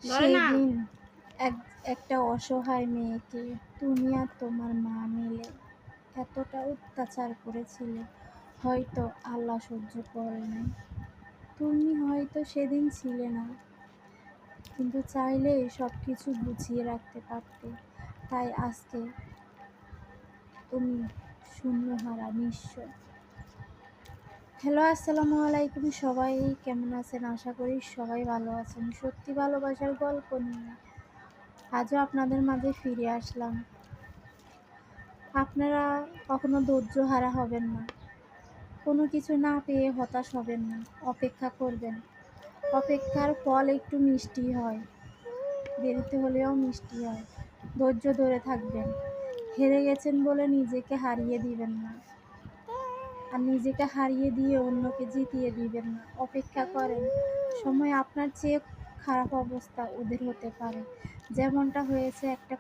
ধরে না। সেদিন এক একটা অসহায় মেয়েকে তুমি আর তোমার মা মিলে এতটা অত্যাচার করেছিলে, হয়তো আল্লাহ সহ্য করে নাই। তুমি হয়তো সেদিন ছিলে না, কিন্তু চাইলেই সব কিছু গুছিয়ে রাখতে পারতে। তাই আজকে তুমি শূন্যহারা, নিঃস্ব। হ্যালো, আসসালামু আলাইকুম। সবাই কেমন আছেন? আশা করি সবাই ভালো আছেন। সত্যি ভালোবাসার গল্প নিয়ে আজও আপনাদের মাঝে ফিরে আসলাম। আপনারা কখনো ধৈর্যহারা হবেন না, কোনো কিছু না পেয়ে হতাশ হবেন না। অপেক্ষা করবেন, অপেক্ষার ফল একটু মিষ্টি হয়, দেরিতে হলেও মিষ্টি হয়। ধৈর্য ধরে থাকবেন। হেরে গেছেন বলে নিজেকে হারিয়ে দিবেন না, আর নিজেকে হারিয়ে দিয়ে অন্যকে জিতিয়ে দিবেন না। অপেক্ষা করেন, সময় আপনার চেয়ে খারাপ অবস্থা ওদের হতে পারে, যেমনটা হয়েছে একটা